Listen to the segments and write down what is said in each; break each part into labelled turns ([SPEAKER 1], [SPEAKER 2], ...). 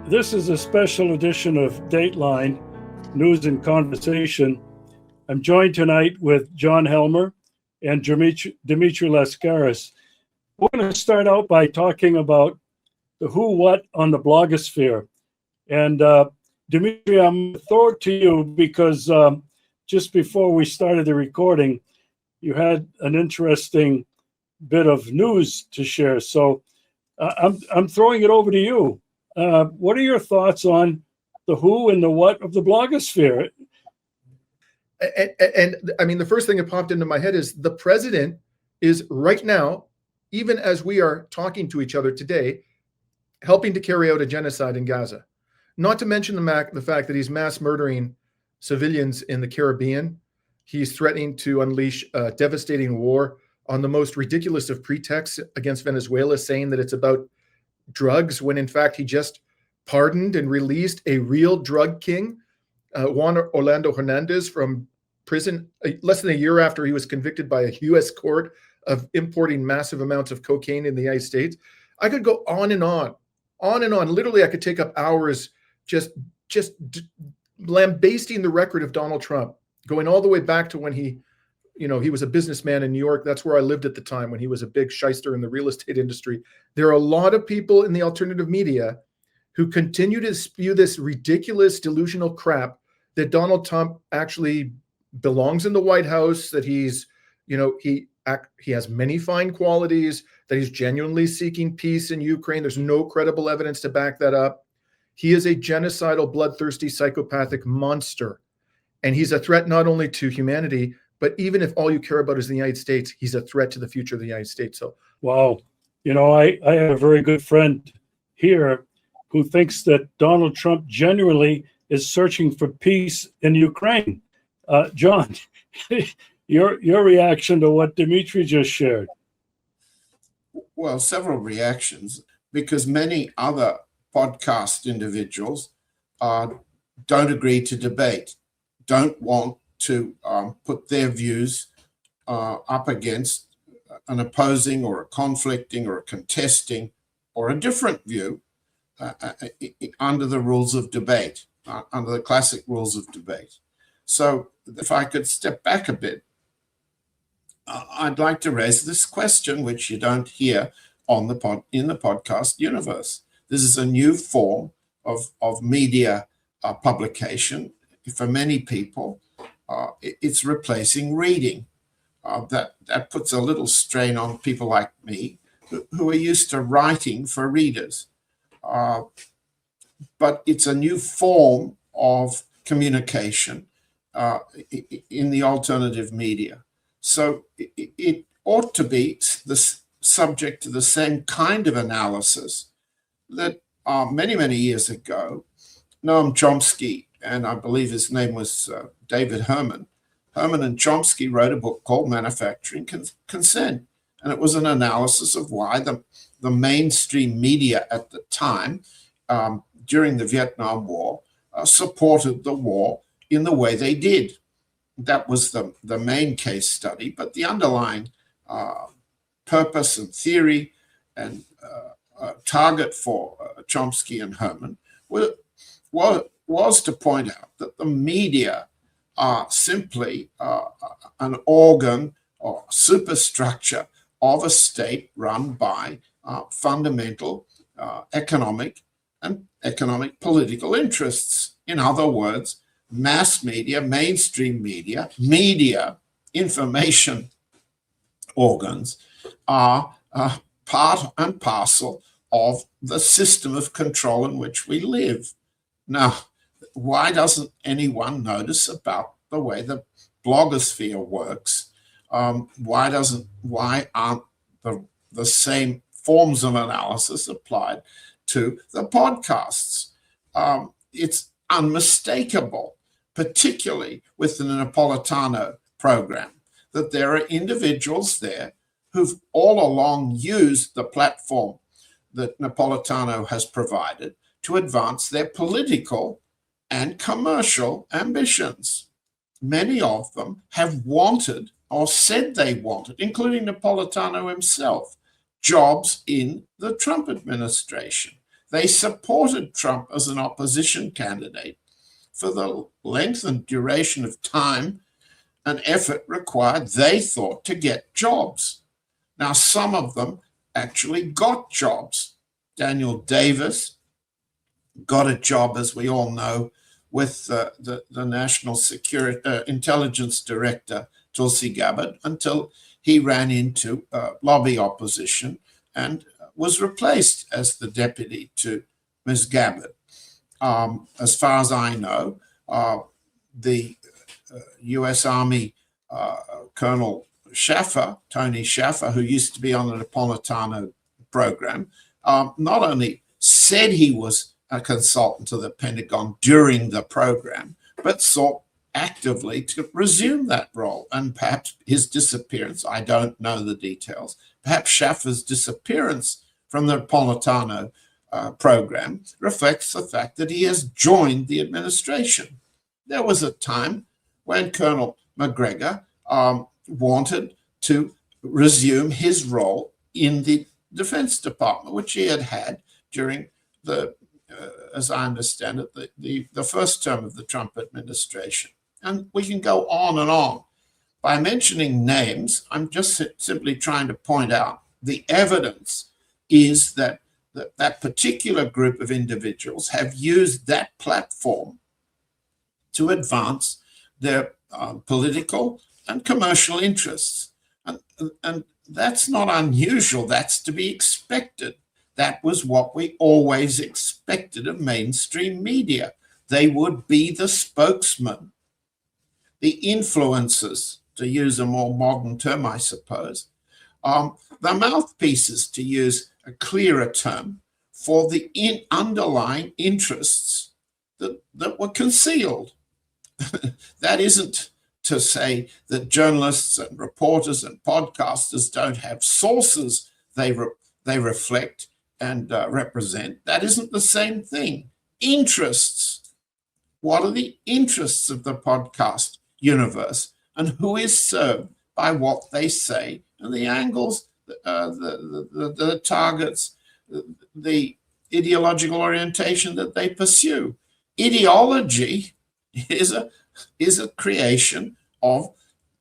[SPEAKER 1] This is a special edition of Dateline News and Conversation. I'm joined tonight with John Helmer and Dimitri Lascaris. We're going to start out by talking about the who, what on the blogosphere. And Dimitri, I'm going to throw it to you because just before we started the recording, you had an interesting bit of news to share. So I'm throwing it over to you. What are your thoughts on the who and the what of the blogosphere?
[SPEAKER 2] And I mean, the first thing that popped into my head is the president is right now, even as we are talking to each other today, helping to carry out a genocide in Gaza. Not to mention the fact that he's mass murdering civilians in the Caribbean. He's threatening to unleash a devastating war on the most ridiculous of pretexts against Venezuela, saying that it's about drugs, when in fact he just pardoned and released a real drug king, Juan Orlando Hernandez, from prison less than a year after he was convicted by a U.S. court of importing massive amounts of cocaine in the United States. I could go on and on, on and on. Literally, I could take up hours just lambasting the record of Donald Trump, going all the way back to when he was a businessman in New York. That's where I lived at the time, when he was a big shyster in the real estate industry. There are a lot of people in the alternative media who continue to spew this ridiculous, delusional crap that Donald Trump actually belongs in the White House, that he has many fine qualities, that he's genuinely seeking peace in Ukraine. There's no credible evidence to back that up. He is a genocidal, bloodthirsty, psychopathic monster. And he's a threat not only to humanity, but even if all you care about is the United States, he's a threat to the future of the United States. So,
[SPEAKER 1] wow. I have a very good friend here who thinks that Donald Trump genuinely is searching for peace in Ukraine. John, your reaction to what Dimitri just shared?
[SPEAKER 3] Well, several reactions, because many other podcast individuals don't agree to debate, don't want to put their views up against an opposing or a conflicting or a contesting or a different view under the rules of debate, under the classic rules of debate. So if I could step back a bit, I'd like to raise this question, which you don't hear in the podcast universe. This is a new form of media publication. For many people, it's replacing reading. That puts a little strain on people like me who are used to writing for readers. But it's a new form of communication in the alternative media. So it ought to be subject to the same kind of analysis that many, many years ago, Noam Chomsky, and I believe his name was David Herman and Chomsky wrote a book called Manufacturing Consent. And it was an analysis of why the mainstream media at the time, during the Vietnam War, supported the war in the way they did. That was the main case study, but the underlying purpose and theory and target for Chomsky and Herman was to point out that the media are simply an organ or superstructure of a state run by fundamental economic political interests. In other words, mass media, mainstream media, information organs are part and parcel of the system of control in which we live. Now, why doesn't anyone notice about the way the blogosphere works? Why aren't the same forms of analysis applied to the podcasts? It's unmistakable, particularly with the Napolitano program, that there are individuals there who've all along used the platform that Napolitano has provided to advance their political and commercial ambitions. Many of them have wanted or said they wanted, including Napolitano himself, jobs in the Trump administration. they supported Trump as an opposition candidate for the length and duration of time and effort required, they thought, to get jobs. Now, some of them actually got jobs. Daniel Davis got a job, as we all know, with the National Security Intelligence Director, Tulsi Gabbard, until he ran into lobby opposition and was replaced as the deputy to Ms. Gabbard. As far as I know, the U.S. Army Colonel Schaffer, Tony Schaffer, who used to be on the Napolitano program, not only said he was a consultant to the Pentagon during the program, but sought actively to resume that role. And perhaps his disappearance, I don't know the details, perhaps Schaffer's disappearance from the Napolitano program reflects the fact that he has joined the administration. There was a time when Colonel McGregor wanted to resume his role in the Defense Department, which he had had during the, as I understand it, the first term of the Trump administration. And we can go on and on. By mentioning names, I'm just simply trying to point out the evidence is that that particular group of individuals have used that platform to advance their political and commercial interests. And that's not unusual. That's to be expected. That was what we always expected of mainstream media. They would be the spokesman, the influencers, to use a more modern term, I suppose, the mouthpieces, to use a clearer term, for the underlying interests that were concealed. That isn't to say that journalists and reporters and podcasters don't have sources they reflect and represent. That isn't the same thing. Interests. What are the interests of the podcast universe, and who is served by what they say, and the angles, the targets, the ideological orientation that they pursue? Ideology is a creation of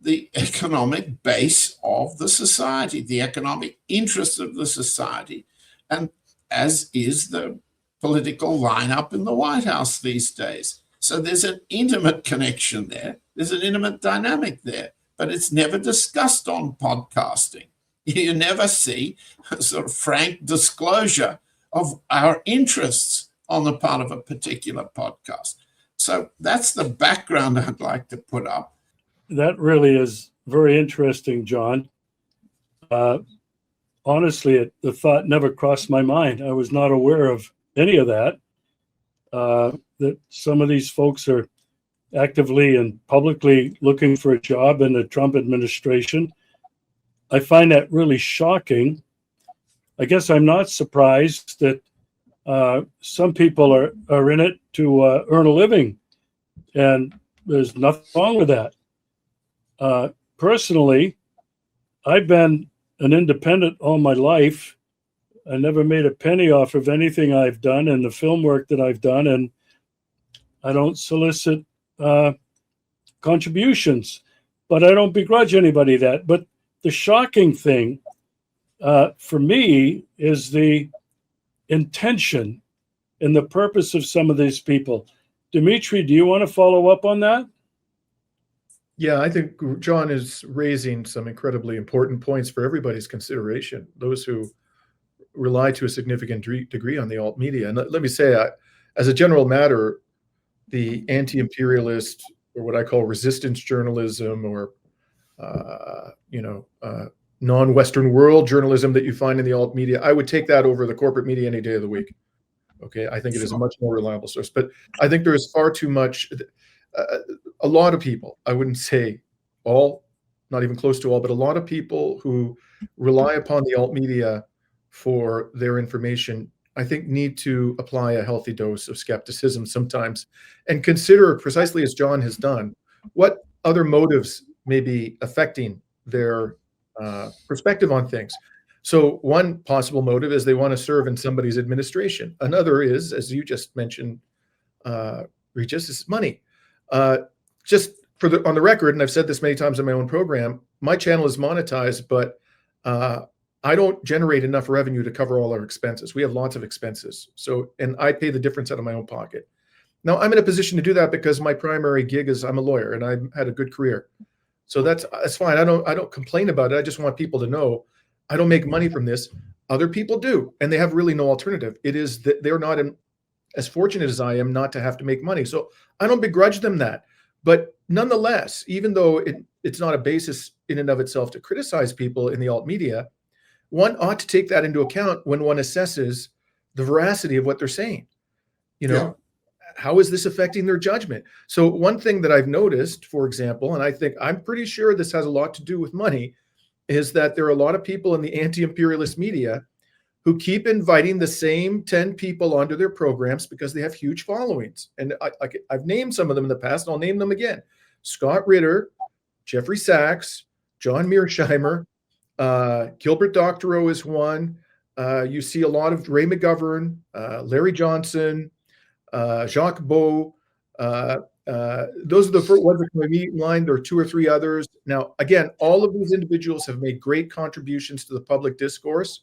[SPEAKER 3] the economic base of the society, the economic interest of the society, and as is the political lineup in the White House these days. So there's an intimate connection there. There's an intimate dynamic there, but it's never discussed on podcasting. You never see a sort of frank disclosure of our interests on the part of a particular podcast. So that's the background I'd like to put up.
[SPEAKER 1] That really is very interesting, John. Honestly, the thought never crossed my mind. I was not aware of any of that, that some of these folks are actively and publicly looking for a job in the Trump administration. I find that really shocking. I guess I'm not surprised that some people are in it to earn a living, and there's nothing wrong with that. Personally, I've been an independent all my life. I never made a penny off of anything I've done and the film work that I've done, and I don't solicit contributions, but I don't begrudge anybody that. But the shocking thing for me is the intention and the purpose of some of these people. Dimitri, do you want to follow up on that?
[SPEAKER 2] Yeah, I think John is raising some incredibly important points for everybody's consideration, those who rely to a significant degree on the alt media. And let me say, as a general matter, the anti-imperialist, or what I call resistance journalism, or non-Western world journalism that you find in the alt media, I would take that over the corporate media any day of the week. Okay, I think it is a much more reliable source. But I think there is far too much. A lot of people, I wouldn't say all, not even close to all, but a lot of people who rely upon the alt media for their information, I think, need to apply a healthy dose of skepticism sometimes and consider, precisely as John has done, what other motives may be affecting their perspective on things. So one possible motive is they want to serve in somebody's administration. Another is, as you just mentioned, Regis, is money. Just on the record, and I've said this many times in my own program, my channel is monetized, but I don't generate enough revenue to cover all our expenses. We have lots of expenses. And I pay the difference out of my own pocket. Now I'm in a position to do that because my primary gig is I'm a lawyer and I've had a good career. So that's fine. I don't complain about it. I just want people to know I don't make money from this. Other people do, and they have really no alternative. It is that they're not as fortunate as I am not to have to make money. So I don't begrudge them that. But nonetheless, even though it's not a basis in and of itself to criticize people in the alt media, one ought to take that into account when one assesses the veracity of what they're saying. How is this affecting their judgment? So one thing that I've noticed, for example, and I think I'm pretty sure this has a lot to do with money, is that there are a lot of people in the anti-imperialist media who keep inviting the same 10 people onto their programs because they have huge followings. And I've named some of them in the past, and I'll name them again. Scott Ritter, Jeffrey Sachs, John Mearsheimer, Gilbert Doctorow is one. You see a lot of Ray McGovern, Larry Johnson, Jacques Beau. Those are the first ones that come in line. There are 2 or 3 others. Now, again, all of these individuals have made great contributions to the public discourse,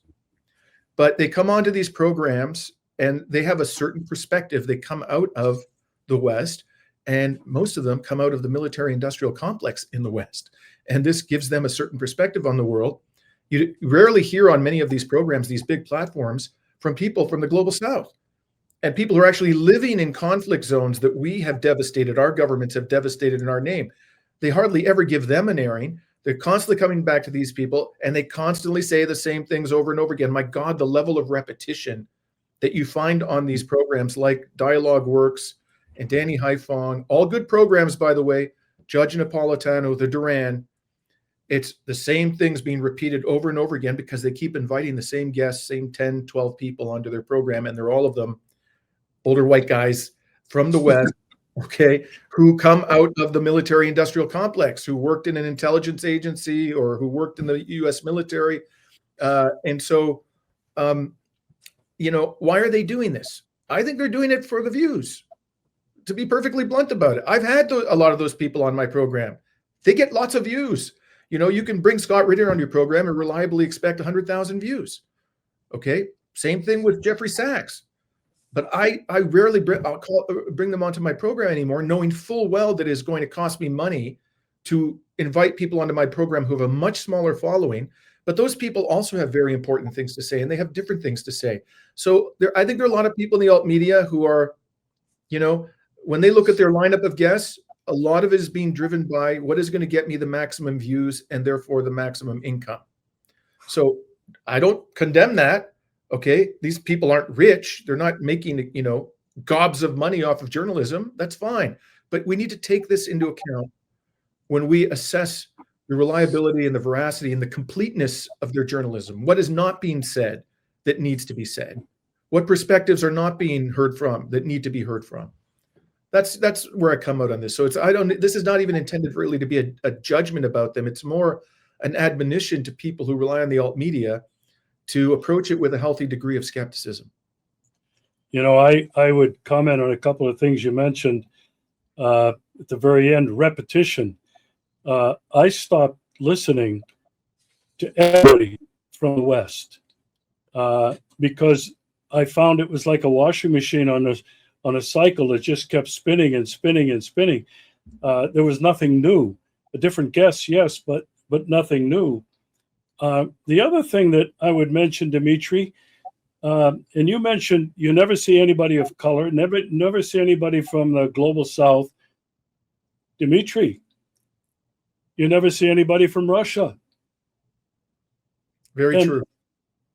[SPEAKER 2] but they come onto these programs and they have a certain perspective. They come out of the West, and most of them come out of the military-industrial complex in the West. And this gives them a certain perspective on the world. You rarely hear on many of these programs, these big platforms, from people from the global South. And people who are actually living in conflict zones that we have devastated, our governments have devastated in our name. They hardly ever give them an airing. They're constantly coming back to these people, and they constantly say the same things over and over again. My God, the level of repetition that you find on these programs like Dialogue Works and Danny Haifong, all good programs, by the way, Judge Napolitano, the Duran. It's the same things being repeated over and over again because they keep inviting the same guests, same 10, 12 people onto their program, and they're all of them older white guys from the West, okay, who come out of the military-industrial complex, who worked in an intelligence agency or who worked in the U.S. military. And so, why are they doing this? I think they're doing it for the views, to be perfectly blunt about it. I've had a lot of those people on my program. They get lots of views. You can bring Scott Ritter on your program and reliably expect 100,000 views. Okay, same thing with Jeffrey Sachs. But I rarely bring them onto my program anymore, knowing full well that it is going to cost me money to invite people onto my program who have a much smaller following. But those people also have very important things to say, and they have different things to say. So I think there are a lot of people in the alt media who are, when they look at their lineup of guests, a lot of it is being driven by what is going to get me the maximum views and therefore the maximum income. So I don't condemn that. Okay, these people aren't rich. They're not making, gobs of money off of journalism. That's fine. But we need to take this into account when we assess the reliability and the veracity and the completeness of their journalism. What is not being said that needs to be said? What perspectives are not being heard from that need to be heard from? That's where I come out on this. So this is not even intended really to be a judgment about them. It's more an admonition to people who rely on the alt media to approach it with a healthy degree of skepticism.
[SPEAKER 1] I would comment on a couple of things you mentioned at the very end. Repetition. I stopped listening to everybody from the West because I found it was like a washing machine on a cycle that just kept spinning and spinning and spinning. There was nothing new. A different guest, yes, but nothing new. The other thing that I would mention, Dimitri, and you mentioned you never see anybody of color, never see anybody from the global South. Dimitri, you never see anybody from Russia.
[SPEAKER 2] Very true.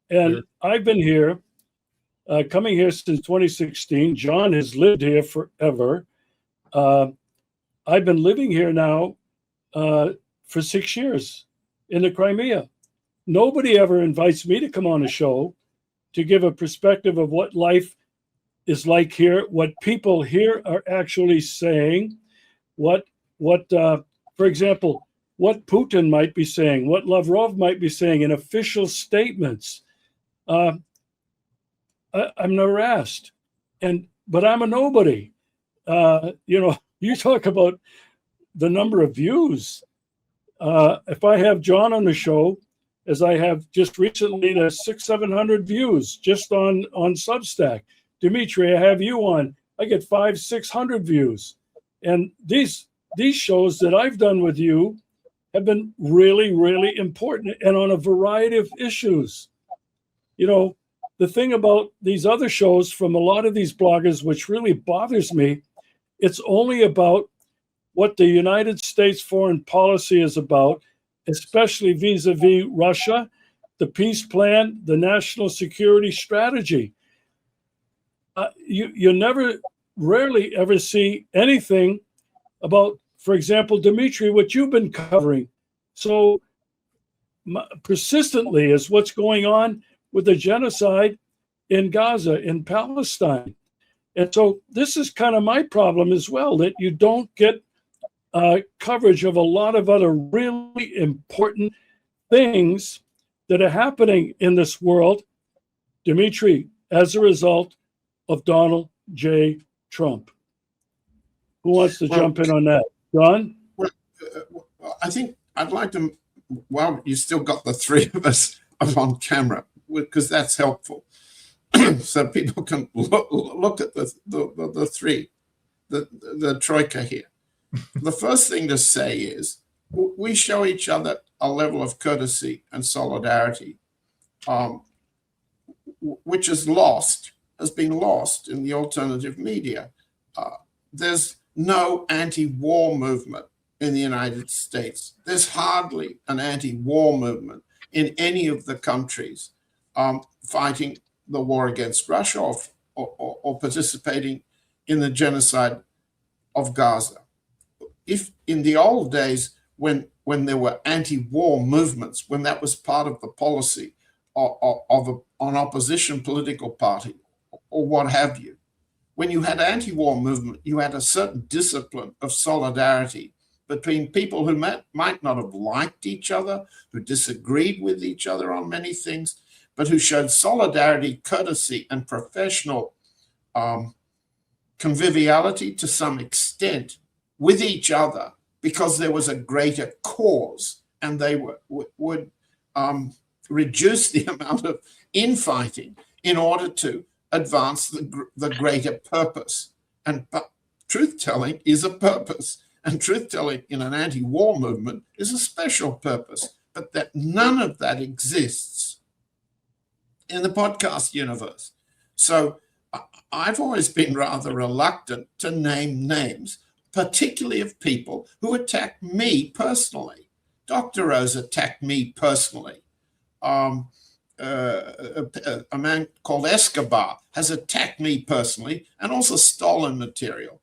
[SPEAKER 1] And I've been here, coming here since 2016. John has lived here forever. I've been living here now for 6 years in the Crimea. Nobody ever invites me to come on a show to give a perspective of what life is like here, what people here are actually saying, for example, what Putin might be saying, what Lavrov might be saying in official statements. I'm never asked, but I'm a nobody. You talk about the number of views. If I have John on the show, as I have just recently, there's 600-700 views just on Substack. Dimitri, I have you on. I get 500-600 views, and these shows that I've done with you have been really, really important, and on a variety of issues. The thing about these other shows from a lot of these bloggers, which really bothers me, it's only about what the United States foreign policy is about, especially vis-a-vis Russia, the peace plan, the national security strategy. You rarely ever see anything about, for example, Dimitri, what you've been covering so persistently is what's going on with the genocide in Gaza, in Palestine. And so this is kind of my problem as well, that you don't get coverage of a lot of other really important things that are happening in this world, Dimitri, as a result of Donald J. Trump. Who wants to jump in on that? John?
[SPEAKER 3] Well, I think I'd like to, you still got the three of us up on camera, because that's helpful. So people can look at the three, the troika here. The first thing to say is we show each other a level of courtesy and solidarity, which has been lost in the alternative media. There's no anti-war movement in the United States. There's hardly an anti-war movement in any of the countries fighting the war against Russia or participating in the genocide of Gaza. If in the old days, when there were anti-war movements, when that was part of the policy of an opposition political party or what have you, when you had anti-war movement, you had a certain discipline of solidarity between people who might not have liked each other, who disagreed with each other on many things, but who showed solidarity, courtesy, and professional conviviality to some extent with each other, because there was a greater cause, and they would reduce the amount of infighting in order to advance the greater purpose. And truth-telling is a purpose, and truth-telling in an anti-war movement is a special purpose, but that none of that exists in the podcast universe. So I've always been rather reluctant to name names, particularly of people who attack me personally. Dr. Rose attacked me personally. A man called Escobar has attacked me personally and also stolen material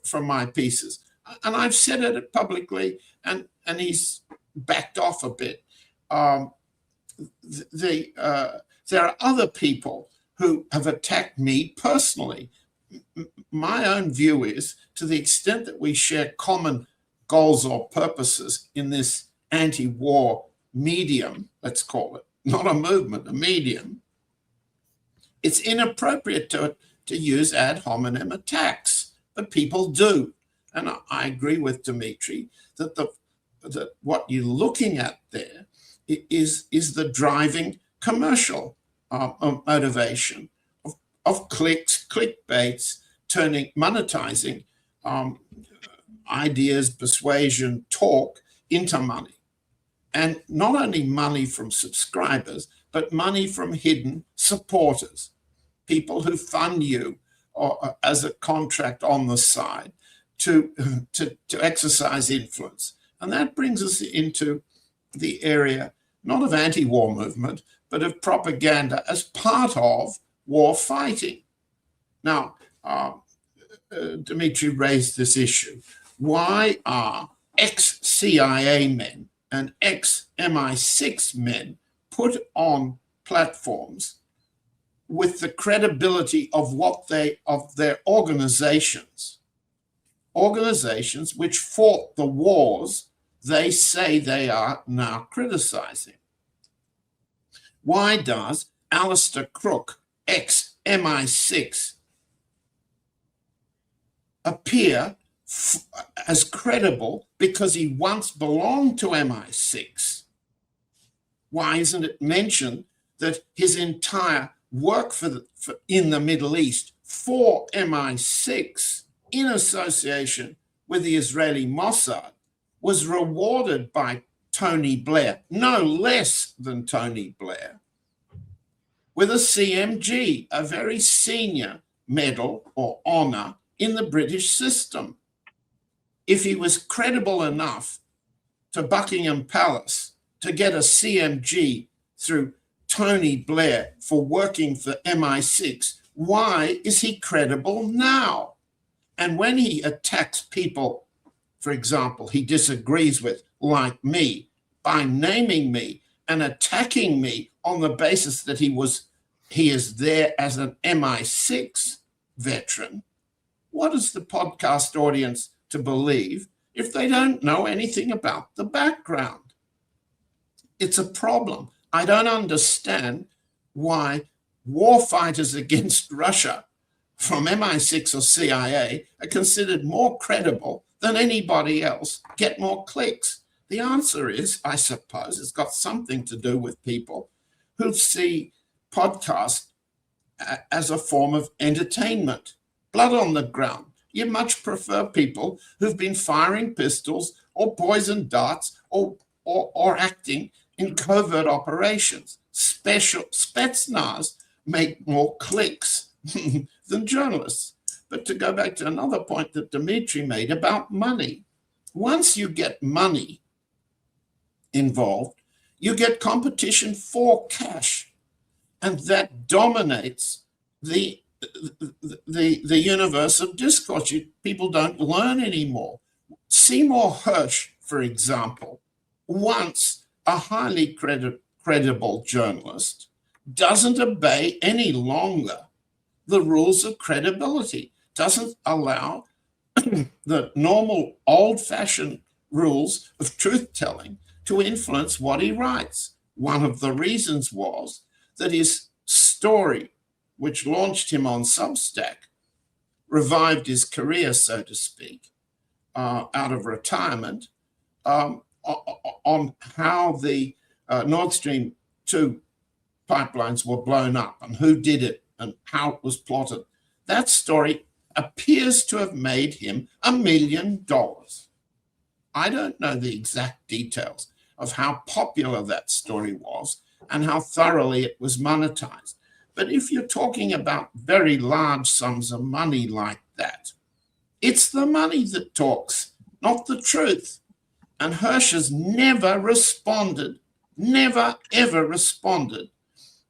[SPEAKER 3] from my pieces. And I've said it publicly, and he's backed off a bit. There are other people who have attacked me personally. My own view is, to the extent that we share common goals or purposes in this anti-war medium, let's call it, not a movement, a medium, it's inappropriate to use ad hominem attacks, but people do. And I agree with Dimitri that what you're looking at there is the driving commercial motivation of clicks, clickbaits, monetizing ideas, persuasion, talk into money. And not only money from subscribers, but money from hidden supporters, people who fund you or as a contract on the side to exercise influence. And that brings us into the area not of anti-war movement, but of propaganda as part of war fighting. Now, Dimitri raised this issue. Why are ex-CIA men and ex-MI6 men put on platforms with the credibility of their organizations which fought the wars they say they are now criticizing? Why does Alistair Crook, ex-MI6, appear as credible because he once belonged to MI6? Why isn't it mentioned that his entire work in the Middle East for MI6 in association with the Israeli Mossad was rewarded by Tony Blair, no less than Tony Blair, with a CMG, a very senior medal or honor in the British system? If he was credible enough to Buckingham Palace to get a CMG through Tony Blair for working for MI6, why is he credible now? And when he attacks people, for example, he disagrees with, like me, by naming me and attacking me on the basis that he is there as an MI6 veteran, what is the podcast audience to believe if they don't know anything about the background? It's a problem. I don't understand why warfighters against Russia from MI6 or CIA are considered more credible than anybody else, get more clicks. The answer is, I suppose, it's got something to do with people who see podcasts as a form of entertainment. Blood on the ground. You much prefer people who've been firing pistols or poison darts or acting in covert operations. Special Spetsnaz make more clicks than journalists. But to go back to another point that Dimitri made about money, once you get money involved, you get competition for cash, and that dominates the universe of discourse. People don't learn anymore. Seymour Hersh, for example, once a highly credible journalist, doesn't obey any longer the rules of credibility, doesn't allow the normal old-fashioned rules of truth-telling to influence what he writes. One of the reasons was that his story, which launched him on Substack, revived his career, so to speak, out of retirement, on how the Nord Stream 2 pipelines were blown up and who did it and how it was plotted. That story appears to have made him $1 million. I don't know the exact details of how popular that story was and how thoroughly it was monetized. But if you're talking about very large sums of money like that, it's the money that talks, not the truth. And Hersh has never responded, never, ever responded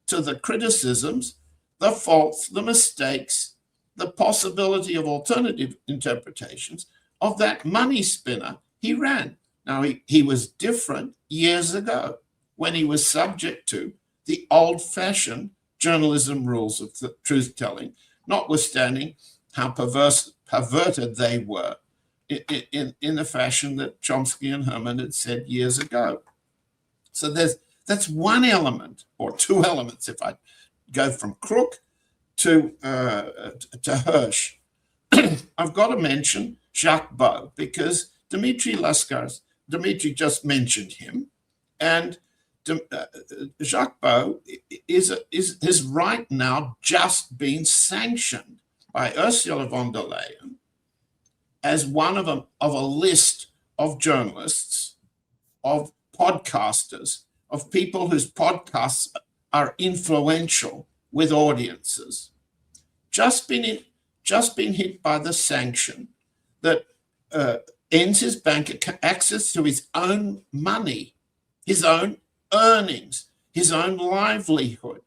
[SPEAKER 3] to the criticisms, the faults, the mistakes, the possibility of alternative interpretations of that money spinner he ran. Now, he was different years ago when he was subject to the old-fashioned journalism rules of the truth-telling, notwithstanding how perverted they were in the fashion that Chomsky and Herman had said years ago. So that's one element, or two elements, if I go from Crook to Hersh. I've got to mention Jacques Beau, because Dimitri Lascaris, Dimitri just mentioned him, and Jacques Beau is right now just being sanctioned by Ursula von der Leyen as one of a list of journalists, of podcasters, of people whose podcasts are influential with audiences, just been hit by the sanction that ends his bank access to his own money, his own earnings, his own livelihood.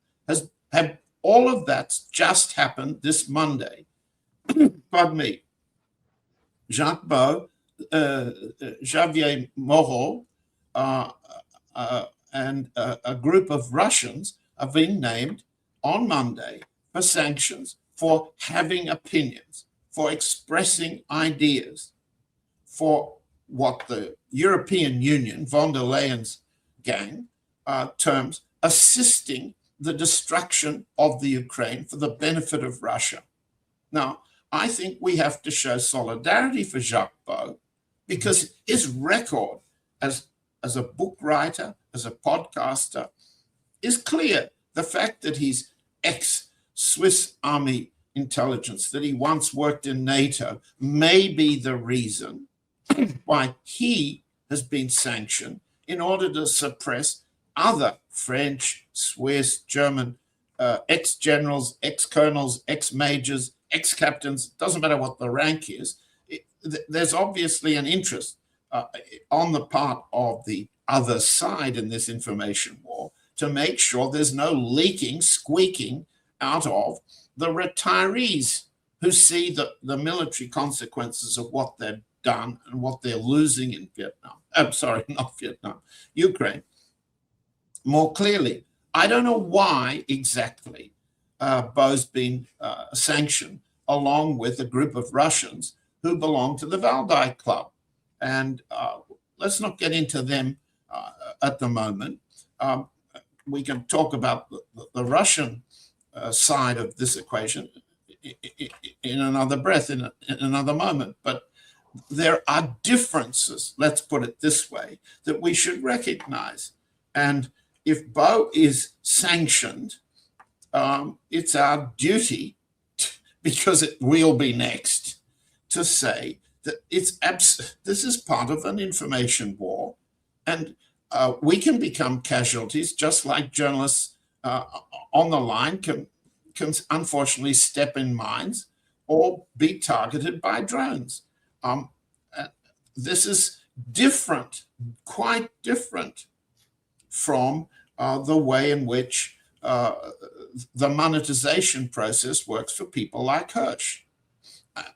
[SPEAKER 3] Have all of that's just happened this Monday. Pardon me. Jacques Beau, Javier Moreau, and a group of Russians have been named on Monday for sanctions for having opinions, for expressing ideas, for what the European Union, von der Leyen's gang, terms assisting the destruction of the Ukraine for the benefit of Russia. Now, I think we have to show solidarity for Jacques Beau because his record as a book writer, as a podcaster, is clear. The fact that he's ex-Swiss Army intelligence, that he once worked in NATO, may be the reason why he has been sanctioned in order to suppress other French, Swiss, German ex-generals, ex-colonels, ex-majors, ex-captains, doesn't matter what the rank is. There's obviously an interest on the part of the other side in this information war to make sure there's no leaking, squeaking out of the retirees who see the military consequences of what they've done and what they're losing in Vietnam. I'm sorry, not Vietnam, Ukraine. More clearly, I don't know why exactly Beau's been sanctioned along with a group of Russians who belong to the Valdai Club. And let's not get into them at the moment. We can talk about the Russian side of this equation in another breath, in another moment. But there are differences, let's put it this way, that we should recognize. And if Beau is sanctioned, it's our duty, because it will be next, to say that this is part of an information war, and we can become casualties, just like journalists on the line can unfortunately step in mines or be targeted by drones. This is different, quite different from the way in which the monetization process works for people like Hirsch.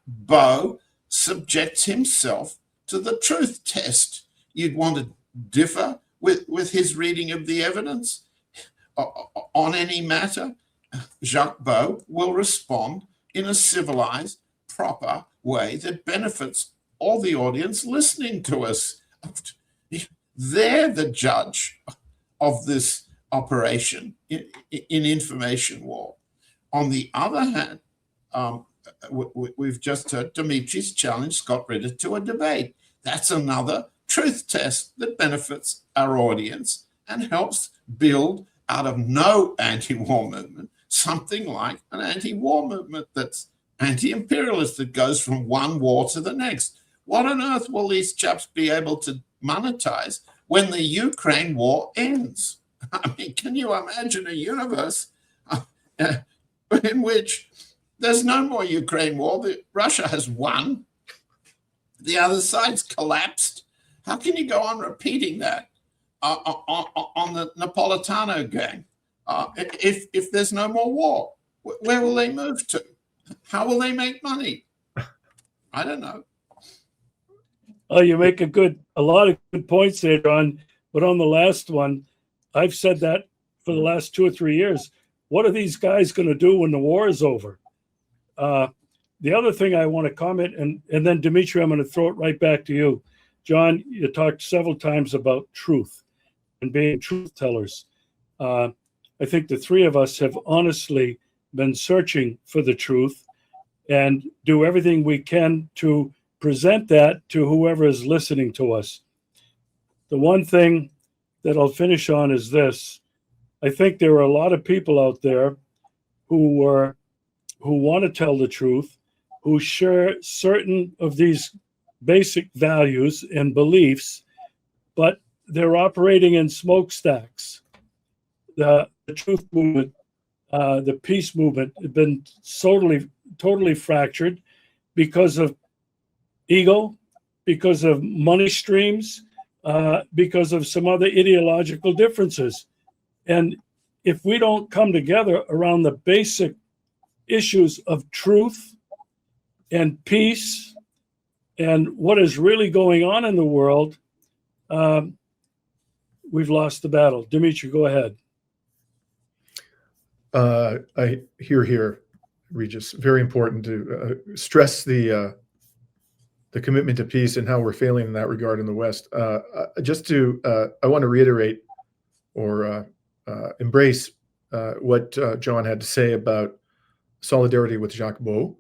[SPEAKER 3] Beau subjects himself to the truth test. You'd want to differ with his reading of the evidence on any matter. Jacques Beau will respond in a civilized, proper way that benefits all the audience listening to us. They're the judge of this operation in information war. On the other hand, we've just heard Dimitri's challenge Scott Ritter to a debate. That's another truth test that benefits our audience and helps build out of no anti-war movement something like an anti-war movement that's anti-imperialist, that goes from one war to the next. What on earth will these chaps be able to monetize when the Ukraine war ends? I mean, can you imagine a universe in which there's no more Ukraine war? Russia has won. The other side's collapsed. How can you go on repeating that on the Napolitano gang? If there's no more war, where will they move to? How will they make money? I don't know.
[SPEAKER 1] Oh, you make a lot of good points there, John. But on the last one, I've said that for the last 2 or 3 years. What are these guys going to do when the war is over? The other thing I want to comment, and then Dimitri, I'm going to throw it right back to you. John, you talked several times about truth and being truth tellers. I think the three of us have honestly been searching for the truth and do everything we can to present that to whoever is listening to us. The one thing that I'll finish on is this. I think there are a lot of people out there who want to tell the truth, who share certain of these basic values and beliefs, but they're operating in smokestacks. The truth movement, the peace movement have been totally fractured because of ego, because of money streams, because of some other ideological differences. And if we don't come together around the basic issues of truth and peace and what is really going on in the world, we've lost the battle. Dimitri, go ahead.
[SPEAKER 2] I hear, Regis. Very important to stress the the commitment to peace and how we're failing in that regard in the West. I want to reiterate or embrace what John had to say about solidarity with Jacques Beau.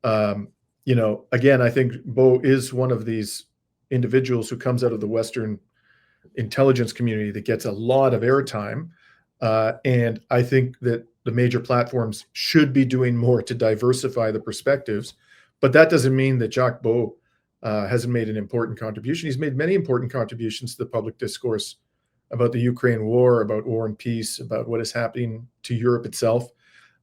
[SPEAKER 2] Again, I think Beau is one of these individuals who comes out of the Western intelligence community that gets a lot of airtime. And I think that the major platforms should be doing more to diversify the perspectives. But that doesn't mean that Jacques Beau hasn't made an important contribution. He's made many important contributions to the public discourse about the Ukraine war, about war and peace, about what is happening to Europe itself.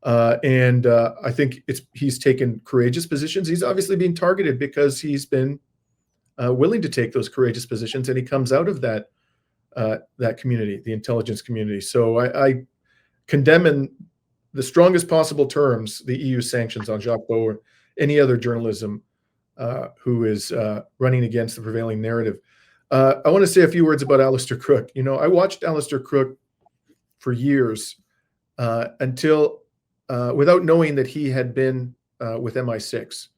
[SPEAKER 2] And I think he's taken courageous positions. He's obviously being targeted because he's been willing to take those courageous positions, and he comes out of that community, the intelligence community. So I condemn in the strongest possible terms the EU sanctions on Jacques Beau or any other journalism who is running against the prevailing narrative. I want to say a few words about Alistair Crooke. I watched Alistair Crooke for years until without knowing that he had been with MI6,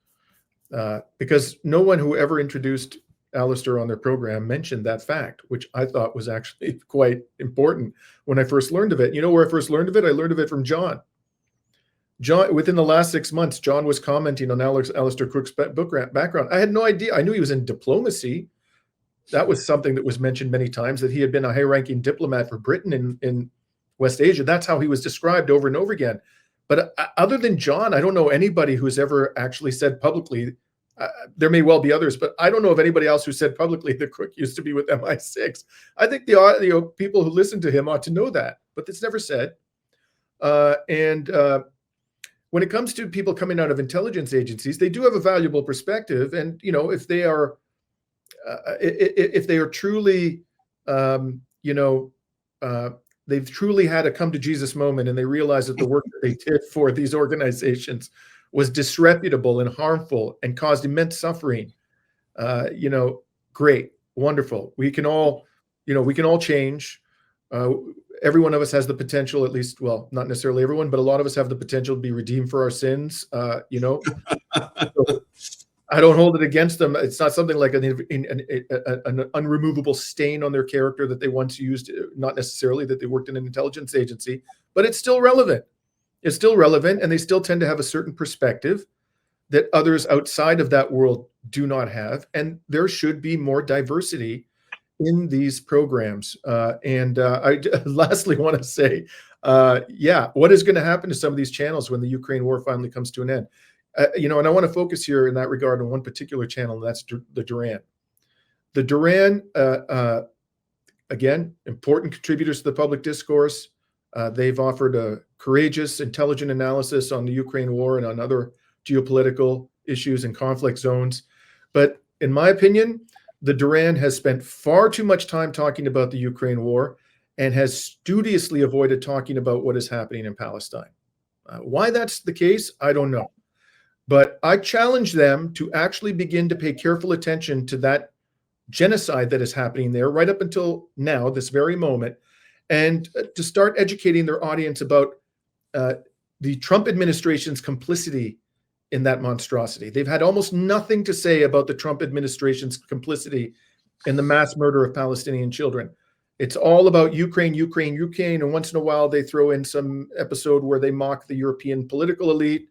[SPEAKER 2] because no one who ever introduced Alistair on their program mentioned that fact, which I thought was actually quite important when I first learned of it. You know where I first learned of it? I learned of it from John. Within the last 6 months, John was commenting on Alistair Crooke's book background. I had no idea. I knew he was in diplomacy. That was something that was mentioned many times, that he had been a high-ranking diplomat for Britain in West Asia. That's how he was described over and over again. But other than John, I don't know anybody who's ever actually said publicly. There may well be others, but I don't know of anybody else who said publicly that Crooke used to be with MI6. I think the people who listen to him ought to know that, but it's never said. When it comes to people coming out of intelligence agencies, they do have a valuable perspective, and if they are truly, they've truly had a come to Jesus moment, and they realize that the work that they did for these organizations was disreputable and harmful and caused immense suffering. Great, wonderful. We can all change. Every one of us has the potential, at least, well, not necessarily everyone, but a lot of us have the potential to be redeemed for our sins. So I don't hold it against them. It's not something like an unremovable stain on their character that they once used, not necessarily that they worked in an intelligence agency, but it's still relevant. It's still relevant, and they still tend to have a certain perspective that others outside of that world do not have. And there should be more diversity in these programs. I lastly want to say, what is going to happen to some of these channels when the Ukraine war finally comes to an end? And I want to focus here in that regard on one particular channel, and that's the Duran. The Duran, again, important contributors to the public discourse. They've offered a courageous, intelligent analysis on the Ukraine war and on other geopolitical issues and conflict zones. But in my opinion, the Duran has spent far too much time talking about the Ukraine war and has studiously avoided talking about what is happening in Palestine. Why that's the case, I don't know. But I challenge them to actually begin to pay careful attention to that genocide that is happening there right up until now, this very moment, and to start educating their audience about the Trump administration's complicity in that monstrosity. They've had almost nothing to say about the Trump administration's complicity in the mass murder of Palestinian children. It's all about Ukraine, and once in a while they throw in some episode where they mock the European political elite,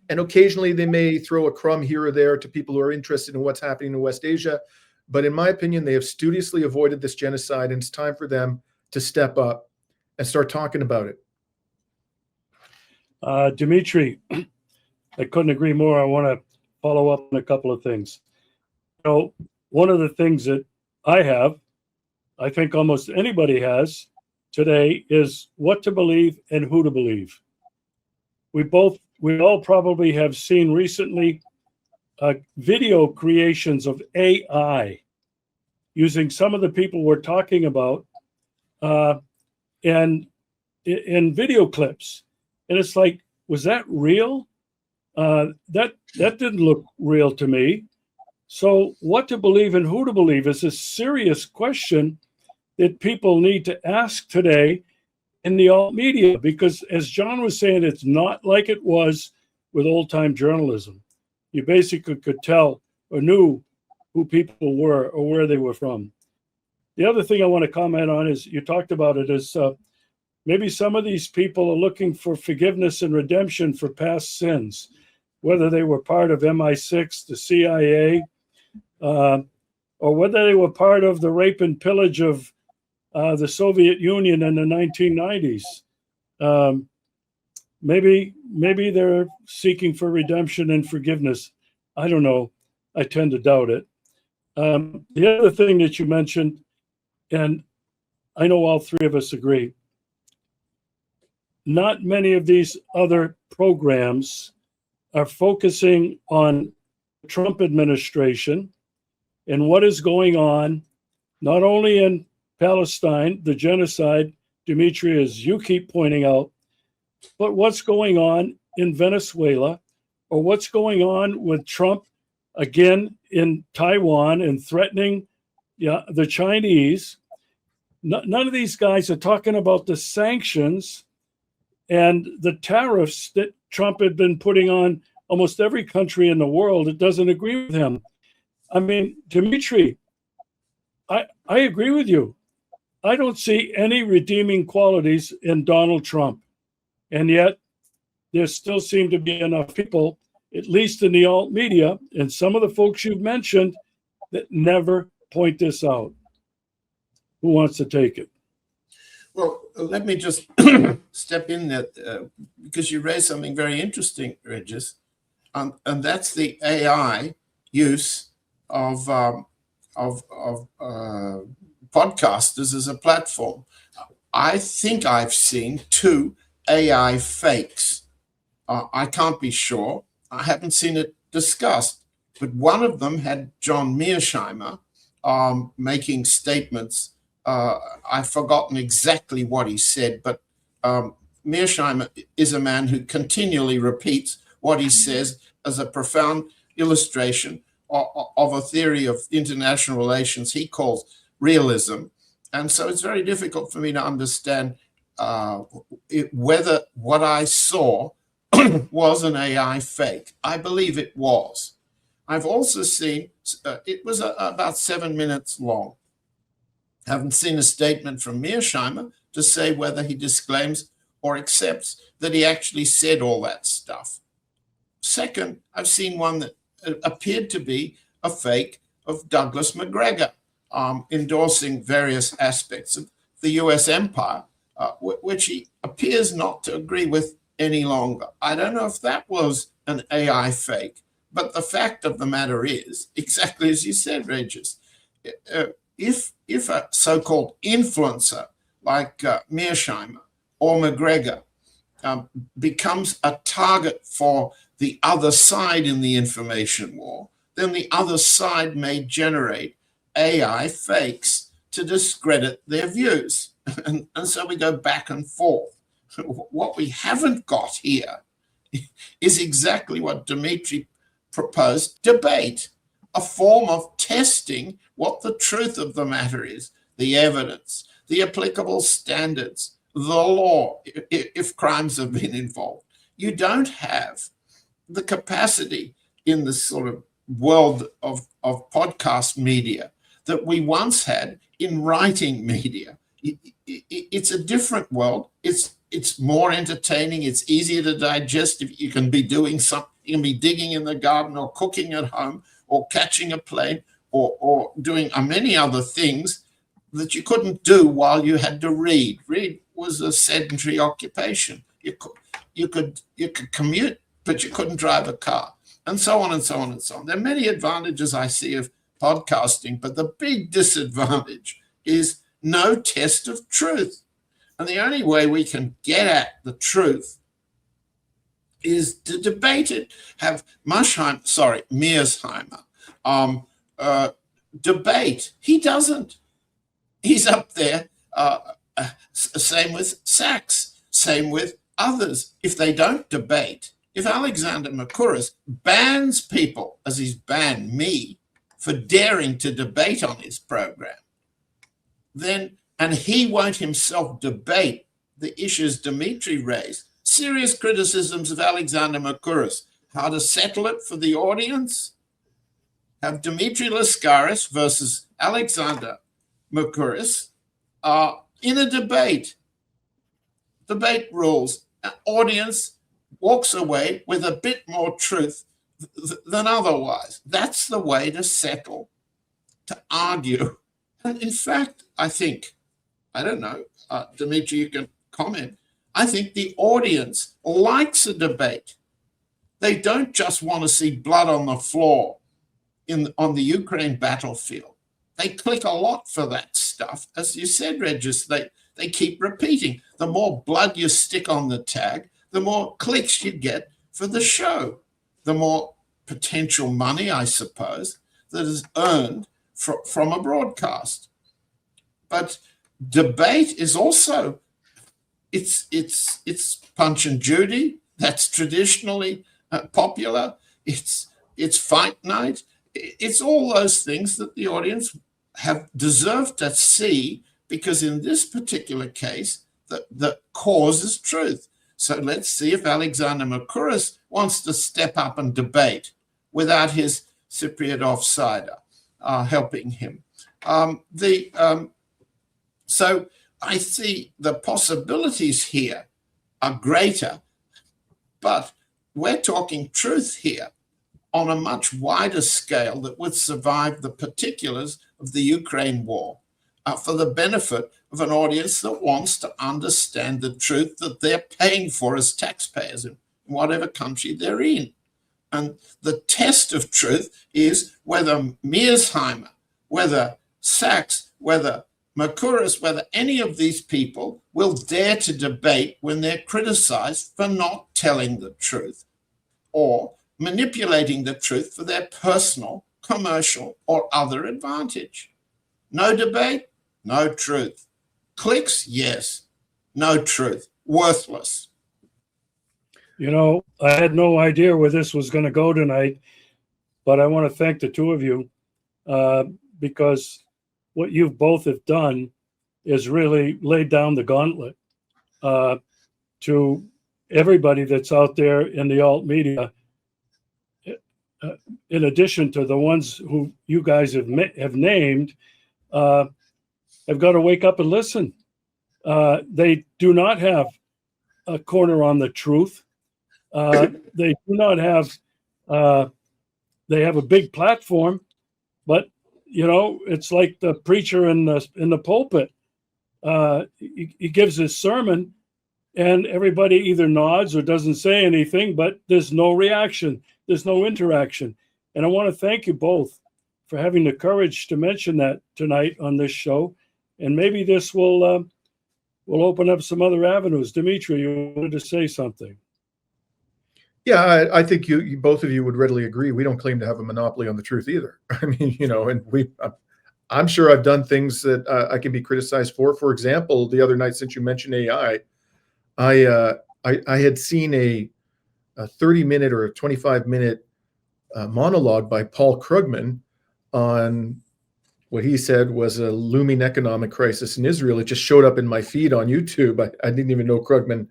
[SPEAKER 2] and occasionally they may throw a crumb here or there to people who are interested in what's happening in West Asia. But in my opinion, they have studiously avoided this genocide, and it's time for them to step up and start talking about it.
[SPEAKER 1] Dimitri, I couldn't agree more. I want to follow up on a couple of things. One of the things that I think almost anybody has today, is what to believe and who to believe. We all probably have seen recently video creations of AI using some of the people we're talking about and in video clips. And it's like, was that real? That didn't look real to me. So what to believe and who to believe is a serious question that people need to ask today in the alt media, because as John was saying, it's not like it was with old time journalism. You basically could tell or knew who people were or where they were from. The other thing I want to comment on is you talked about it is maybe some of these people are looking for forgiveness and redemption for past sins, whether they were part of MI6, the CIA, or whether they were part of the rape and pillage of the Soviet Union in the 1990s. Maybe they're seeking for redemption and forgiveness. I don't know. I tend to doubt it. The other thing that you mentioned, and I know all three of us agree, not many of these other programs are focusing on the Trump administration and what is going on, not only in Palestine, the genocide, Dimitri, as you keep pointing out, but what's going on in Venezuela, or what's going on with Trump again in Taiwan and threatening the Chinese. None of these guys are talking about the sanctions and the tariffs that Trump had been putting on almost every country in the world that doesn't agree with him. I mean, Dimitri, I agree with you. I don't see any redeeming qualities in Donald Trump. And yet, there still seem to be enough people, at least in the alt media, and some of the folks you've mentioned, that never point this out. Who wants to take it?
[SPEAKER 3] Well, let me just step in there because you raised something very interesting, Regis, and that's the AI use of podcasters as a platform. I think I've seen 2 AI fakes. I can't be sure. I haven't seen it discussed, but one of them had John Mearsheimer making statements. I've forgotten exactly what he said, but Mearsheimer is a man who continually repeats what he says as a profound illustration of a theory of international relations he calls realism. And so it's very difficult for me to understand whether what I saw was an AI fake. I believe it was. I've also seen, it was about 7 minutes long. Haven't seen a statement from Mearsheimer to say whether he disclaims or accepts that he actually said all that stuff. Second, I've seen one that appeared to be a fake of Douglas McGregor endorsing various aspects of the US empire, which he appears not to agree with any longer. I don't know if that was an AI fake, but the fact of the matter is, exactly as you said, Regis, if a so-called influencer like Mearsheimer or McGregor becomes a target for the other side in the information war, then the other side may generate AI fakes to discredit their views. And so we go back and forth. What we haven't got here is exactly what Dimitri proposed, debate, a form of testing what the truth of the matter is, the evidence, the applicable standards, the law, if crimes have been involved. You don't have the capacity in this sort of world of podcast media that we once had in writing media. It's a different world. It's more entertaining. It's easier to digest if you can be doing something. You can be digging in the garden or cooking at home or catching a plane or doing many other things that you couldn't do while you had to read. Read was a sedentary occupation. You could commute, but you couldn't drive a car, and so on and so on and so on. There are many advantages I see of podcasting, but the big disadvantage is no test of truth. And the only way we can get at the truth is to debate it. Have Mearsheimer debate. He doesn't. He's up there. Same with Sachs. Same with others. If they don't debate, if Alexander Mercouris bans people, as he's banned me, for daring to debate on his program, then, and he won't himself debate the issues Dimitri raised, serious criticisms of Alexander Mercouris, how to settle it for the audience, have Dimitri Lascaris versus Alexander Mercouris in a debate. Debate rules. An audience walks away with a bit more truth than otherwise. That's the way to settle, to argue. And in fact, I think, I don't know, Dimitri, you can comment. I think the audience likes a debate. They don't just want to see blood on the floor on the Ukraine battlefield. They click a lot for that stuff. As you said, Regis, they keep repeating. The more blood you stick on the tag, the more clicks you get for the show, the more potential money, I suppose, that is earned from a broadcast. But debate is also, it's Punch and Judy. That's traditionally popular. It's fight night. It's all those things that the audience have deserved to see, because in this particular case, the cause is truth. So let's see if Alexander Mercouris wants to step up and debate without his Cypriot offsider helping him. So I see the possibilities here are greater, but we're talking truth here on a much wider scale that would survive the particulars of the Ukraine war for the benefit of an audience that wants to understand the truth that they're paying for as taxpayers in whatever country they're in. And the test of truth is whether Mearsheimer, whether Sachs, whether Mercouris, whether any of these people will dare to debate when they're criticized for not telling the truth or manipulating the truth for their personal, commercial, or other advantage. No debate, no truth. Clicks, yes. No truth. Worthless.
[SPEAKER 1] You know, I had no idea where this was going to go tonight, but I want to thank the two of you because what you both have done is really laid down the gauntlet to everybody that's out there in the alt media. In addition to the ones who you guys have named, have got to wake up and listen. They do not have a corner on the truth. They do not have. They have a big platform, but you know it's like the preacher in the pulpit. He gives his sermon, and everybody either nods or doesn't say anything. But there's no reaction. There's no interaction. And I want to thank you both for having the courage to mention that tonight on this show. And maybe this will open up some other avenues. Dimitri, you wanted to say something.
[SPEAKER 2] Yeah, I think you both of you would readily agree. We don't claim to have a monopoly on the truth either. I mean, you know, and I'm sure I've done things that I can be criticized for. For example, the other night, since you mentioned AI, I had seen a 30-minute or a 25-minute monologue by Paul Krugman on what he said was a looming economic crisis in Israel. It just showed up in my feed on YouTube. I didn't even know Krugman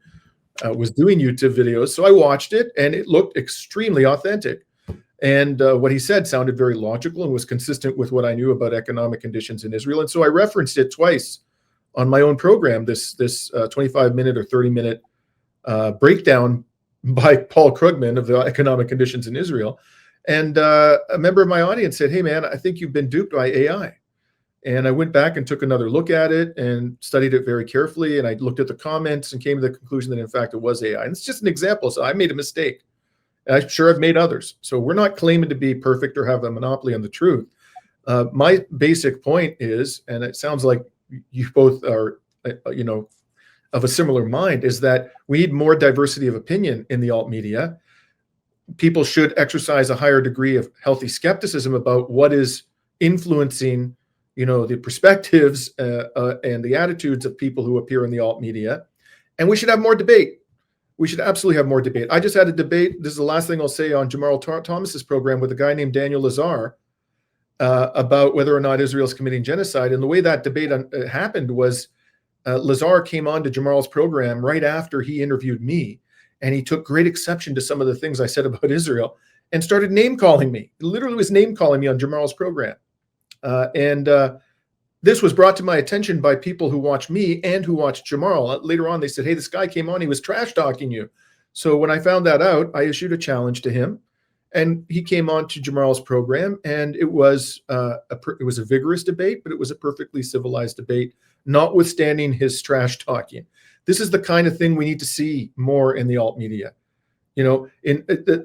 [SPEAKER 2] was doing YouTube videos. So I watched it, and it looked extremely authentic. And what he said sounded very logical and was consistent with what I knew about economic conditions in Israel. And so I referenced it twice on my own program, this 25-minute or 30-minute breakdown by Paul Krugman of the economic conditions in Israel. And a member of my audience said, "Hey, man, I think you've been duped by AI." And I went back and took another look at it and studied it very carefully. And I looked at the comments and came to the conclusion that, in fact, it was AI. And it's just an example. So I made a mistake. And I'm sure I've made others. So we're not claiming to be perfect or have a monopoly on the truth. My basic point is, and it sounds like you both are, you know, of a similar mind, is that we need more diversity of opinion in the alt media. People should exercise a higher degree of healthy skepticism about what is influencing, you know, the perspectives and the attitudes of people who appear in the alt media. And we should have more debate. We should absolutely have more debate. I just had a debate. This is the last thing I'll say on Jamal Thomas's program with a guy named Daniel Lazar about whether or not Israel's committing genocide. And the way that debate happened was Lazar came on to Jamal's program right after he interviewed me. And he took great exception to some of the things I said about Israel. and started name calling me. It literally was name calling me on Jamal's program. This was brought to my attention by people who watch me and who watch Jamal. Later on, they said, hey, this guy came on, he was trash talking you. So when I found that out, I issued a challenge to him, and he came on to Jamal's program, and it was a vigorous debate, but it was a perfectly civilized debate, notwithstanding his trash talking. This is the kind of thing we need to see more in the alt media. You know,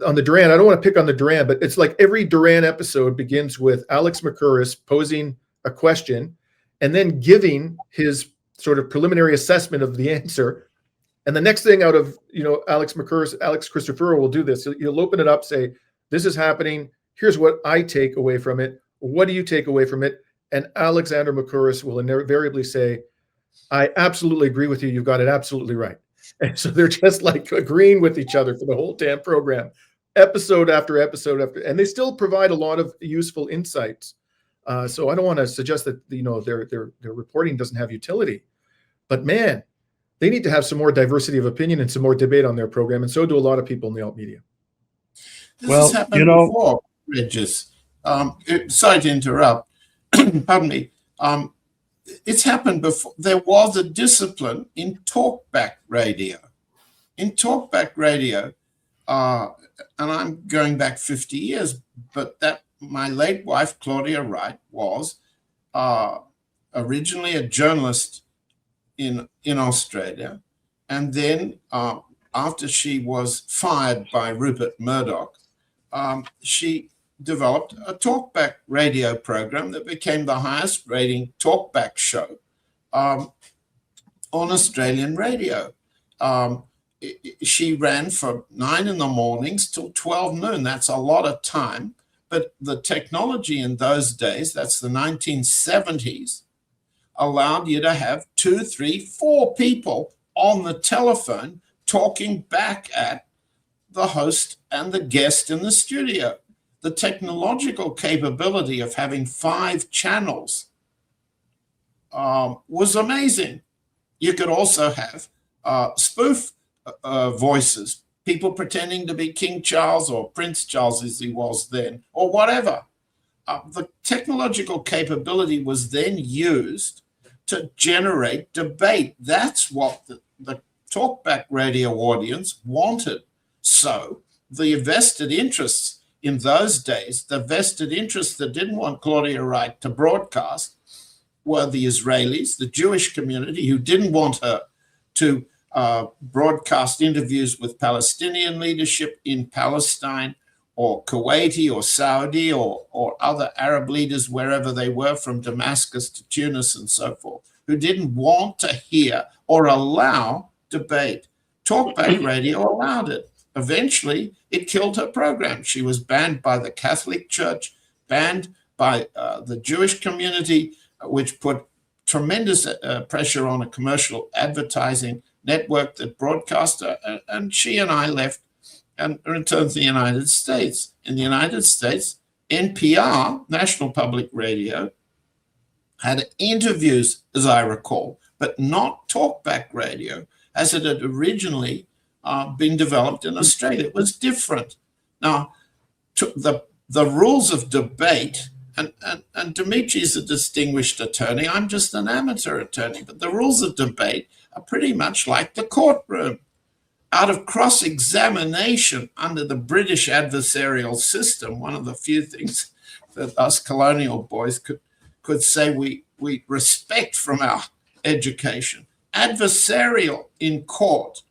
[SPEAKER 2] on the Duran, I don't want to pick on the Duran, but it's like every Duran episode begins with Alex McCurris posing a question and then giving his sort of preliminary assessment of the answer. And the next thing out of, Alex Christopher will do this. You'll open it up, say, this is happening. Here's what I take away from it. What do you take away from it? And Alexander McCurris will invariably say, I absolutely agree with you. You've got it absolutely right. And so they're just like agreeing with each other for the whole damn program, episode after episode and they still provide a lot of useful insights. So I don't want to suggest that, their reporting doesn't have utility, but man, they need to have some more diversity of opinion and some more debate on their program. And so do a lot of people in the alt media.
[SPEAKER 3] This has happened before, Regis. Sorry to interrupt. Pardon me. It's happened before. There was a discipline in talkback radio. In talkback radio, and I'm going back 50 years, but that my late wife, Claudia Wright, was originally a journalist in Australia. And then after she was fired by Rupert Murdoch, she developed a talkback radio program that became the highest rating talkback show on Australian radio. She ran from 9 in the mornings till 12 noon. That's a lot of time. But the technology in those days, that's the 1970s, allowed you to have 2, 3, 4 people on the telephone talking back at the host and the guest in the studio. The technological capability of having 5 channels was amazing. You could also have spoof voices, people pretending to be King Charles or Prince Charles as he was then, or whatever. The technological capability was then used to generate debate. That's what the talkback radio audience wanted. So the vested interests in those days, the vested interests that didn't want Claudia Wright to broadcast were the Israelis, the Jewish community, who didn't want her to broadcast interviews with Palestinian leadership in Palestine or Kuwaiti or Saudi or other Arab leaders, wherever they were, from Damascus to Tunis and so forth, who didn't want to hear or allow debate. Talkback radio allowed it. Eventually, it killed her program. She was banned by the Catholic Church, banned by the Jewish community, which put tremendous pressure on a commercial advertising network that broadcast her. And she and I left and returned to the United States. In the United States, NPR, National Public Radio, had interviews, as I recall, but not talkback radio, as it had originally been developed in Australia. It was different. Now, the rules of debate, and Dimitri's a distinguished attorney, I'm just an amateur attorney, but the rules of debate are pretty much like the courtroom. Out of cross-examination under the British adversarial system, one of the few things that us colonial boys could say we respect from our education, adversarial in court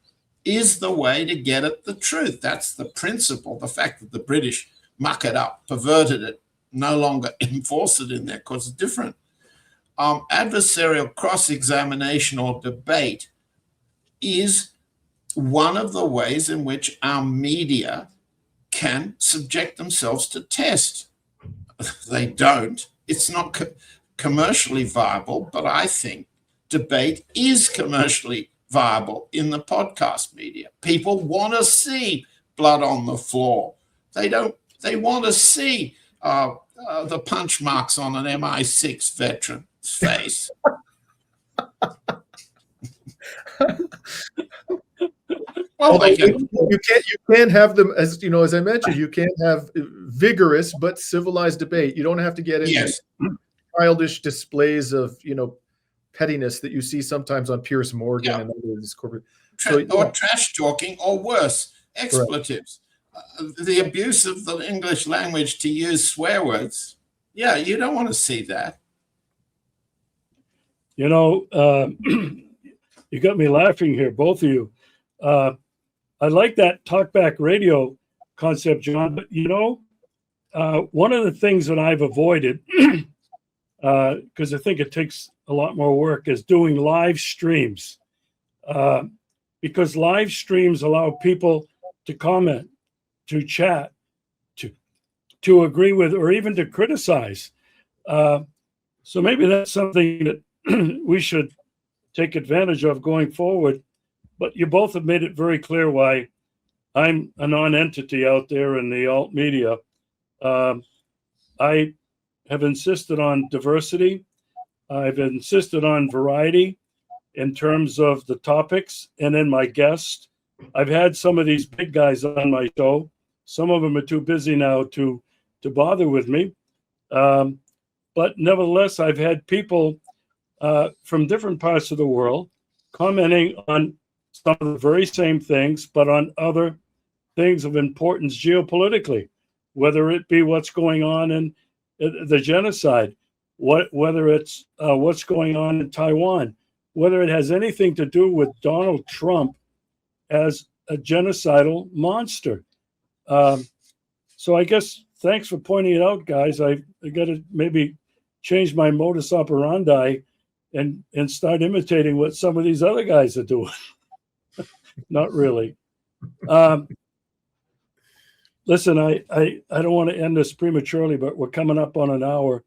[SPEAKER 3] is the way to get at the truth. That's the principle. The fact that the British muck it up, perverted it, no longer enforce it in their courts is different. Adversarial cross-examination or debate is one of the ways in which our media can subject themselves to test. They don't. It's not commercially viable, but I think debate is commercially viable in the podcast media. People want to see blood on the floor. They want to see the punch marks on an MI6 veteran's face. Well,
[SPEAKER 2] Although
[SPEAKER 3] they can.
[SPEAKER 2] you can't have them, as you know, as I mentioned, you can't have vigorous but civilized debate. You don't have to get into
[SPEAKER 3] Yes.
[SPEAKER 2] childish displays of, you know, pettiness that you see sometimes on Piers Morgan and other these corporate.
[SPEAKER 3] Or trash talking, or worse,
[SPEAKER 2] Correct.
[SPEAKER 3] expletives. The abuse of the English language to use swear words. Yeah, you don't want to see that.
[SPEAKER 1] You know, you got me laughing here, both of you. I like that talkback radio concept, John, but you know, one of the things that I've avoided, because I think it takes a lot more work, is doing live streams. Because live streams allow people to comment, to chat, to agree with, or even to criticize. So maybe that's something that we should take advantage of going forward. But you both have made it very clear why I'm a non-entity out there in the alt media. I have insisted on diversity. I've insisted on variety in terms of the topics and in my guests. I've had some of these big guys on my show. Some of them are too busy now to bother with me. But nevertheless, I've had people from different parts of the world commenting on some of the very same things, but on other things of importance geopolitically, whether it be what's going on in the genocide, whether it's what's going on in Taiwan, whether it has anything to do with Donald Trump as a genocidal monster. So I guess thanks for pointing it out, guys. I got to maybe change my modus operandi and start imitating what some of these other guys are doing. Not really. Listen, I don't want to end this prematurely, but we're coming up on an hour.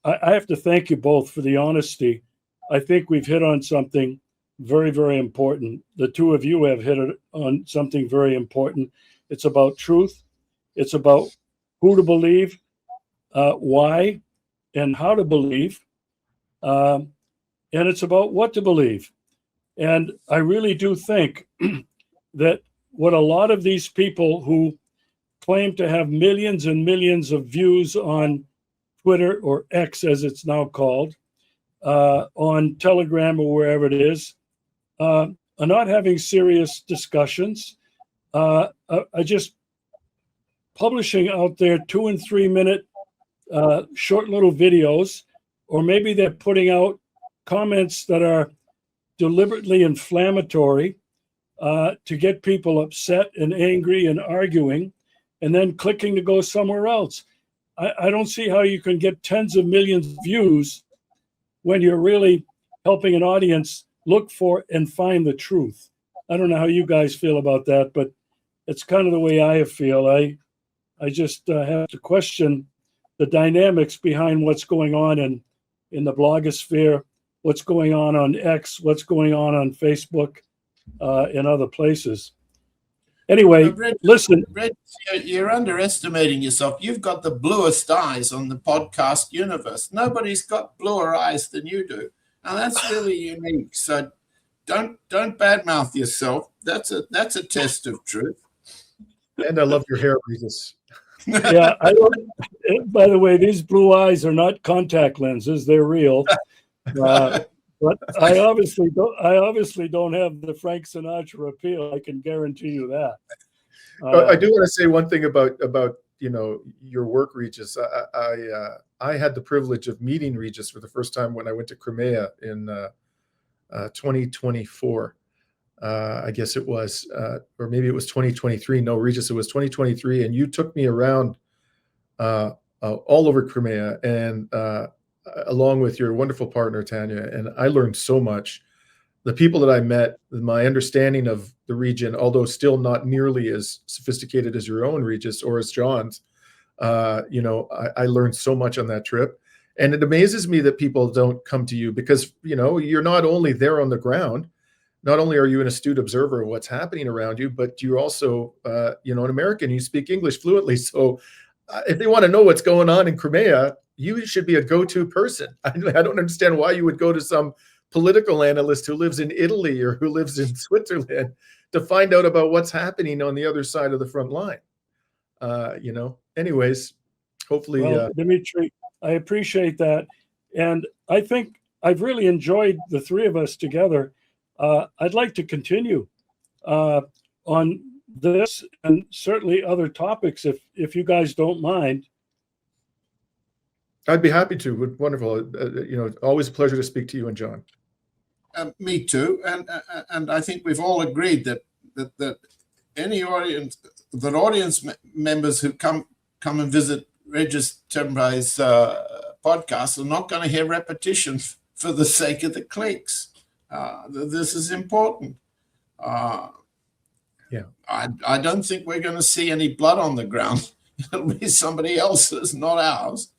[SPEAKER 1] I have to thank you both for the honesty. I think we've hit on something very, very important. The two of you have hit on something very important. It's about truth. It's about who to believe, why, and how to believe. And it's about what to believe. And I really do think that what a lot of these people who claim to have millions and millions of views on Twitter, or X as it's now called, on Telegram or wherever it is, are not having serious discussions, are just publishing out there 2 and 3 minute short little videos, or maybe they're putting out comments that are deliberately inflammatory to get people upset and angry and arguing, and then clicking to go somewhere else. I don't see how you can get tens of millions of views when you're really helping an audience look for and find the truth. I don't know how you guys feel about that, but it's kind of the way I feel. I just have to question the dynamics behind what's going on in the blogosphere, what's going on X, what's going on Facebook, and other places. Anyway, listen.
[SPEAKER 3] Red, you're underestimating yourself. You've got the bluest eyes on the podcast universe. Nobody's got bluer eyes than you do, and that's really unique. So don't badmouth yourself. That's a test of truth.
[SPEAKER 2] And I love your hair, Regis.
[SPEAKER 1] Yeah, by the way, these blue eyes are not contact lenses; they're real. But I obviously don't have the Frank Sinatra appeal. I can guarantee you that.
[SPEAKER 2] I do want to say one thing about your work, Regis. I had the privilege of meeting Regis for the first time when I went to Crimea in 2024. I guess it was, or maybe it was 2023. No, Regis, it was 2023, and you took me around all over Crimea, and along with your wonderful partner, Tanya, and I learned so much. The people that I met, my understanding of the region, although still not nearly as sophisticated as your own, Regis, or as John's, I learned so much on that trip. And it amazes me that people don't come to you because, you're not only there on the ground, not only are you an astute observer of what's happening around you, but you're also, an American. You speak English fluently. So if they want to know what's going on in Crimea, you should be a go-to person. I don't understand why you would go to some political analyst who lives in Italy or who lives in Switzerland to find out about what's happening on the other side of the front line. Anyways, hopefully.
[SPEAKER 1] Well, Dimitri, I appreciate that. And I think I've really enjoyed the three of us together. I'd like to continue on this and certainly other topics if you guys don't mind.
[SPEAKER 2] I'd be happy to. Wonderful. Always a pleasure to speak to you and John.
[SPEAKER 3] Me too. And I think we've all agreed that any audience members who come and visit Regis Tembray's podcast are not going to hear repetition for the sake of the clicks. This is important.
[SPEAKER 2] Yeah.
[SPEAKER 3] I don't think we're going to see any blood on the ground. It'll be somebody else's, not ours.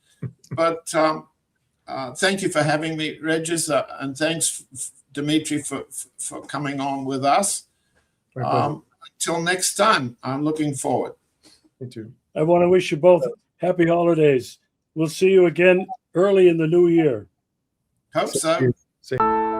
[SPEAKER 3] But thank you for having me, Regis, and thanks, Dimitri, for coming on with us. Until next time, I'm looking forward.
[SPEAKER 2] Me too.
[SPEAKER 1] I want to wish you both happy holidays. We'll see you again early in the new year.
[SPEAKER 3] Hope so.
[SPEAKER 2] Same.